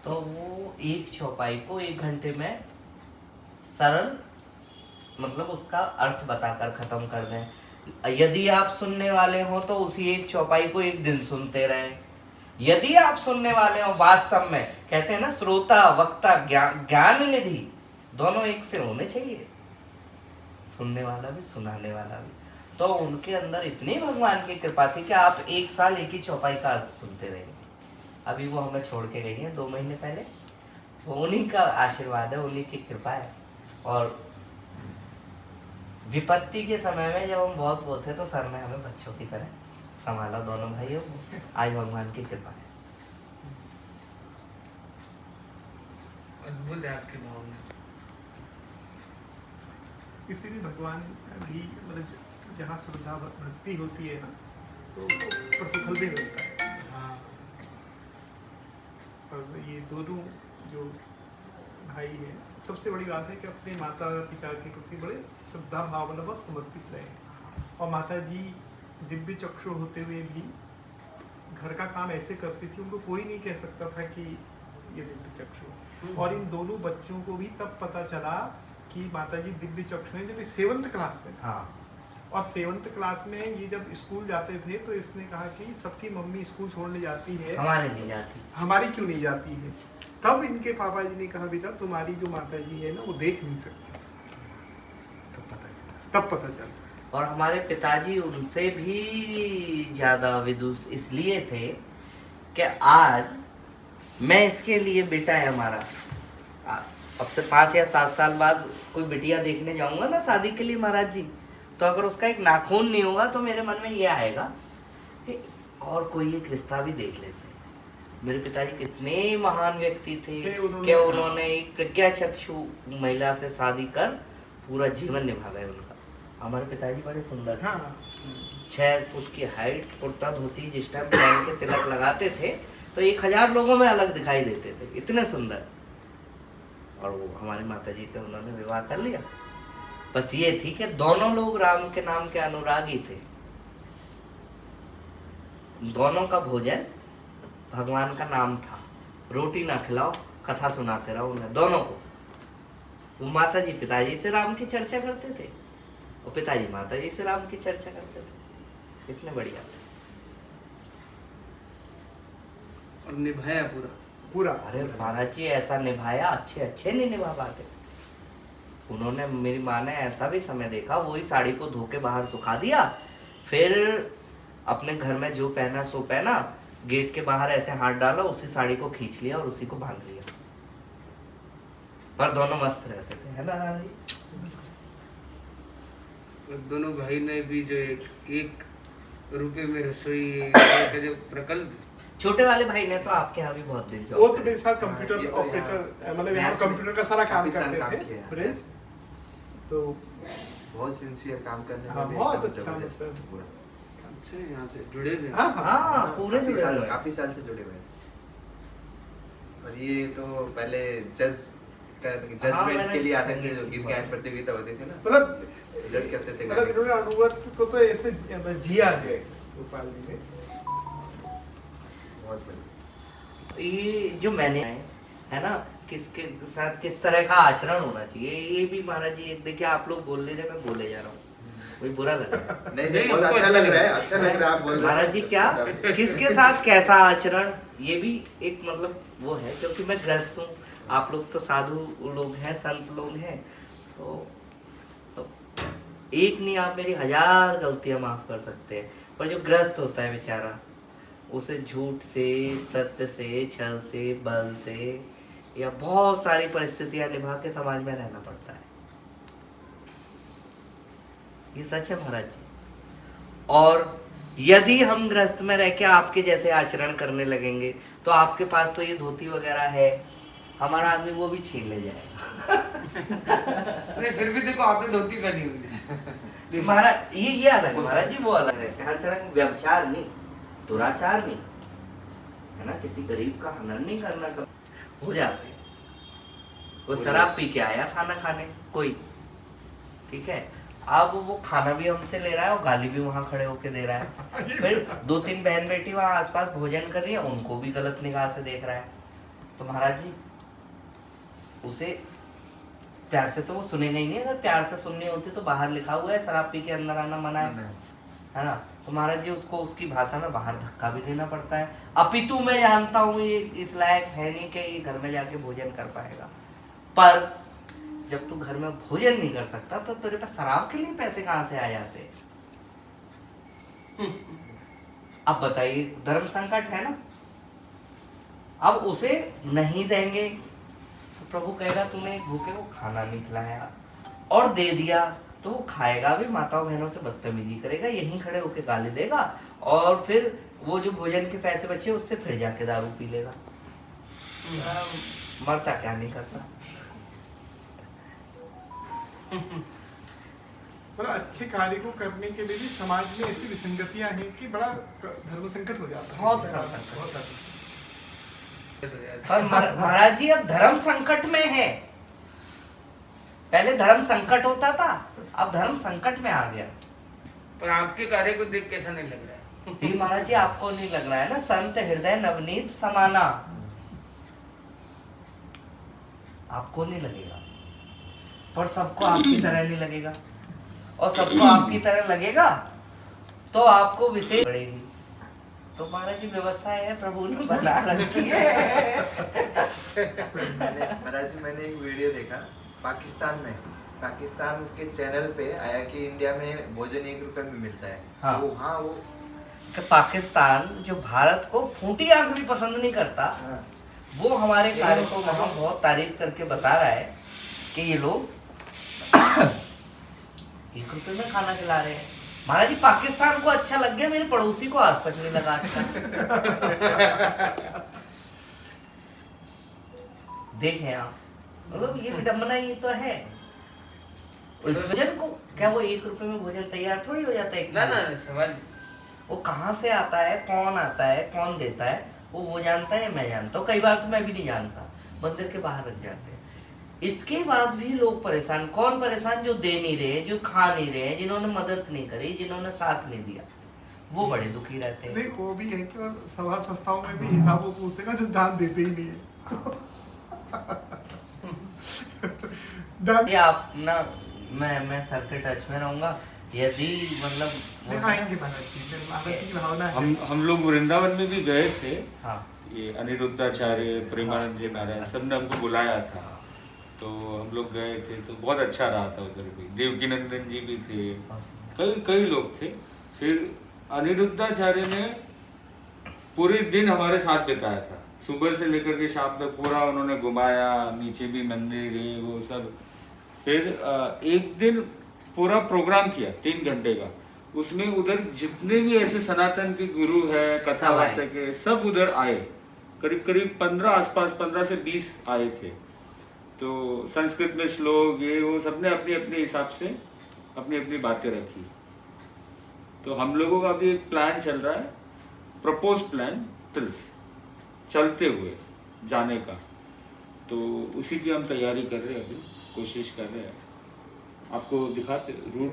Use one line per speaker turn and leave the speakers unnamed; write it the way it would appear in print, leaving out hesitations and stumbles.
तो वो एक चौपाई को 1 घंटे में सरल मतलब उसका अर्थ बताकर खत्म कर दें। यदि आप सुनने वाले हो तो उसी एक चौपाई को 1 दिन सुनते रहें। यदि आप सुनने वाले हो वास्तव में, कहते हैं ना श्रोता वक्ता ज्ञान निधि दोनों एक से होने चाहिए, सुनने वाला भी सुनाने वाला भी। तो उनके अंदर इतनी भगवान की कृपा थी कि आप 1 साल एक ही चौपाई का अर्थ सुनते रहे। अभी वो हमें छोड़ के गई है 2 महीने पहले। वो उन्हीं का आशीर्वाद है, उन्हीं की कृपा है। और विपत्ति के समय में जब हम बहुत वो थे तो सर ने हमें बच्चों की तरह संभाला, दोनों भाइयों को। आज भगवान की कृपा है।
अद्भुत है आपकी भावना।
इसीलिए भगवान भी मतलब जहाँ श्रद्धा भक्ति होती है ना तो उसको प्रतिफल भी मिलता है।
हाँ।
और ये दोनों जो भाई हैं, सबसे बड़ी बात है कि अपने माता पिता के प्रति बड़े श्रद्धा भावनावत समर्पित रहे। और माता जी दिव्य चक्षु होते हुए भी घर का काम ऐसे करती थी, उनको कोई नहीं कह सकता था कि ये दिव्य चक्षु। और इन दोनों बच्चों को भी तब पता चला कि माता जी दिव्य चक्षु हैं जब 7th क्लास में।
हाँ।
और 7th क्लास में ये जब स्कूल जाते थे तो इसने कहा कि सबकी मम्मी स्कूल छोड़ने जाती है,
हमारे नहीं जाती,
हमारी क्यों नहीं जाती है। तब इनके पापा जी ने कहा बेटा तुम्हारी जो माता जी है ना वो देख नहीं सकती। तब पता चला।
और हमारे पिताजी उनसे भी ज्यादा विदुष इसलिए थे कि आज मैं इसके लिए बेटा है हमारा, अब से 5 या 7 साल बाद कोई बिटिया देखने जाऊंगा ना शादी के लिए महाराज जी, तो अगर उसका एक नाखून नहीं होगा तो मेरे मन में ये आएगा कि और कोई एक रिश्ता भी देख लेते। मेरे पिताजी कितने महान व्यक्ति थे कि उन्होंने एक प्रज्ञा चक्षु महिला से शादी कर पूरा जीवन निभाया है उनका। हमारे पिताजी बड़े सुंदर थे। 6 फुट की हाइट, कुर्ता धोती जिस टाइम पहन के तिलक लगाते थे तो 1000 लोगों में अलग दिखाई देते थे, इतने सुंदर। और वो हमारी माता जी से उन्होंने विवाह कर लिया। बस ये थी कि दोनों लोग राम के नाम के अनुरागी थे। दोनों का भोजन भगवान का नाम था। रोटी ना खिलाओ, कथा सुनाते रहो उन्हें दोनों को। वो माता जी पिताजी से राम की चर्चा करते थे और पिताजी माता जी से राम की चर्चा करते थे। इतने बढ़िया थे।
और निभाया पूरा
पूरा।
अरे महाराज जी ऐसा निभाया, अच्छे नहीं निभा पाते। उन्होंने, मेरी माँ ने ऐसा भी समय देखा, वही साड़ी को धो के बाहर सुखा दिया, फिर अपने घर में जो पहना सो पहना, गेट के बाहर ऐसे हाथ डाला, उसी साड़ी को खींच लिया और उसी को बांध लिया। पर दोनों मस्त रहते थे, है ना रानी?
और दोनों भाई ने भी जो एक रुपए में रसोई का जो प्रकल्प,
छोटे वाले भाई ने तो आपके यहाँ भी बहुत दिन
वो तो मेरे साथ कंप्यूटर ऑपरेटर, मतलब यहाँ कंप्यूटर का सारा काम करते थे ब्रिज। तो
बहुत सिंसियर काम करने
हाँ,
वाले,
बहुत
एकदम
अच्छा
जबरदस्त
मतलब।
पूरा।
अच्छे यहाँ से जुड़े हुए हैं।
हाँ, पूरे जुड़े हुए हैं।
काफी साल से जुड़े हुए हैं। और ये तो पहले जजमेंट के लिए आते थे, जो गीत गायन प्रतियोगिता होती थी ना,
मतलब
जज करते थे
मतलब इन्होंने अनुगत को तो ऐसे जिया है गोपाल जी ने।
बहुत बढ़िया।
ये जो मैंने है ना, किसके साथ किस तरह का आचरण होना चाहिए, ये भी महाराज जी एक देखिए, आप लोग बोल रहे, मैं बोले जा रहा हूँ, कोई बुरा लग रहा है?
नहीं, बहुत अच्छा लग रहा है, अच्छा लग रहा है आप बोल रहे हैं।
महाराज जी क्या किसके साथ कैसा आचरण, ये भी एक मतलब वो है, क्योंकि मैं गृहस्थ हूँ, आप लोग तो साधु लोग हैं, संत लोग हैं, तो एक नहीं, आप मेरी 1000 गलतियां माफ कर सकते हैं। पर जो गृहस्थ होता है बेचारा, उसे झूठ से, सत्य से, छल से, बल से या बहुत सारी परिस्थितियां निभा के समाज में रहना पड़ता है। ये सच है महाराज जी। और यदि हम गृहस्थ में रह के आपके जैसे आचरण करने लगेंगे तो आपके पास तो ये धोती वगैरह है, हमारा आदमी वो भी छीन ले जाएगा।
नहीं, फिर भी देखो आपने धोती पहनी हुई है।
महाराज ये अलग है महाराज जी, वो अलग है। हर तरह का व्यभिचार नहीं, दुराचार नहीं, है ना, किसी गरीब का हनन नहीं करना। कब हो जाते, वो शराब पी के आया खाना खाने कोई, ठीक है, अब वो खाना भी हमसे ले रहा है और गाली भी वहां खड़े होके दे रहा है। फिर 2-3 बहन बेटी वहां आसपास भोजन कर रही है, उनको भी गलत निगाह से देख रहा है। तो महाराज जी उसे प्यार से तो वो सुनेगा ही नहीं। अगर प्यार से सुननी होती तो बाहर लिखा हुआ है शराब पी के अंदर आना मना है ना। तो महाराज जी उसको उसकी भाषा में बाहर धक्का भी देना पड़ता है। अपितु मैं जानता हूँ ये इस लायक है नहीं कि ये घर में जाके भोजन कर पाएगा, पर जब तू घर में भोजन नहीं कर सकता तो तेरे पास शराब के लिए पैसे कहाँ से आ जाते? अब बताइए, धर्म संकट है ना। अब उसे नहीं देंगे तो प्रभु कहेगा तूने एक भूखे को खाना नहीं खिलाया, और दे दिया तो वो खाएगा भी, माताओं बहनों से बदतमीजी करेगा, यहीं खड़े होके गाली देगा, और फिर वो जो भोजन के पैसे बचे उससे फिर जाके दारू पी लेगा। मरता क्या नहीं करता।
बड़ा अच्छे कार्य को करने के लिए भी समाज में ऐसी विसंगतियां हैं कि बड़ा धर्म संकट हो जाता है।
बहुत धर्म संकट।
बहुत धर्म
पर महाराज जी अब धर्म संकट में है। पहले धर्म संकट होता था, अब धर्म संकट में आ गया।
पर आपके कार्य को देख कैसा नहीं लग रहा है?
भी महाराज जी आपको नहीं लग रहा है ना, संत हृदय नवनीत समाना, आपको नहीं लगेगा, पर सबको आपकी तरह नहीं लगेगा, और सबको आपकी तरह लगेगा तो आपको विशेष पड़ेगी। तो महाराज जी व्यवस्था है प्रभु ने बना रखी है।
महाराज जी मैंने एक वीडियो देखा पाकिस्तान में, पाकिस्तान के चैनल पे आया कि इंडिया में भोजन 1 रुपए में मिलता है।
हाँ।
वो
कि पाकिस्तान जो भारत को फूटी आंख भी पसंद नहीं करता,
हाँ।
वो हमारे कार्य को वहाँ बहुत तारीफ करके बता रहा है कि ये लोग 1 रुपए में खाना खिला रहे हैं। महाराज जी पाकिस्तान को अच्छा लग गया, मेरे पड़ोसी को आज तक नहीं लगा अच्छा। देखें आप, मतलब ये विडम्बना ही तो है। इस भोजन को क्या वो 1 रुपए में भोजन तैयार थोड़ी हो जाता है?
ना ना सवाल
वो कहाँ से आता है, कौन आता है, कौन देता है, वो जानता है, मैं जानता हूँ। कई बार तो मैं भी नहीं जानता, मंदिर के बाहर रख जाते हैं। इसके बाद भी लोग परेशान। कौन परेशान? जो दे नहीं रहे, जो खा नहीं रहे, जिन्होंने मदद नहीं करी, जिन्होंने साथ नहीं दिया, वो बड़े दुखी रहते हैं।
नहीं वो भी है कि और सभा संस्थाओं में भी हिसाब वो पूछते हैं ना, जो दान देते ही नहीं है। दान
ये आप ना, मैं सर के टच में रहूंगा। यदि मतलब
नहीं, आएंगे महाराज जी, फिर महाराज जी की भावना है।
हम लोग वृंदावन में भी गए थे।
हाँ
ये अनिरुद्धाचार्य, प्रेमानंद जी महाराज सबने हमको बुलाया था, तो हम लोग गए थे, तो बहुत अच्छा रहा था उधर भी। देवकी नंदन जी भी थे, कई लोग थे। फिर अनिरुद्धाचार्य ने पूरे दिन हमारे साथ बिताया था, सुबह से लेकर के शाम तक पूरा उन्होंने घुमाया, नीचे भी मंदिर है वो सब। फिर एक दिन पूरा प्रोग्राम किया 3 घंटे का, उसमें उधर जितने भी ऐसे सनातन के गुरु है, कथावाचक है, सब उधर आए। करीब करीब 15 आसपास 15 से 20 आए थे। तो संस्कृत में श्लोक ये वो सबने अपने अपने हिसाब से अपनी अपनी बातें रखी। तो हम लोगों का भी एक प्लान चल रहा है, प्रपोज प्लान चलते हुए जाने का, तो उसी की हम तैयारी कर रहे हैं, अभी कोशिश कर रहे हैं। आपको दिखाते रूट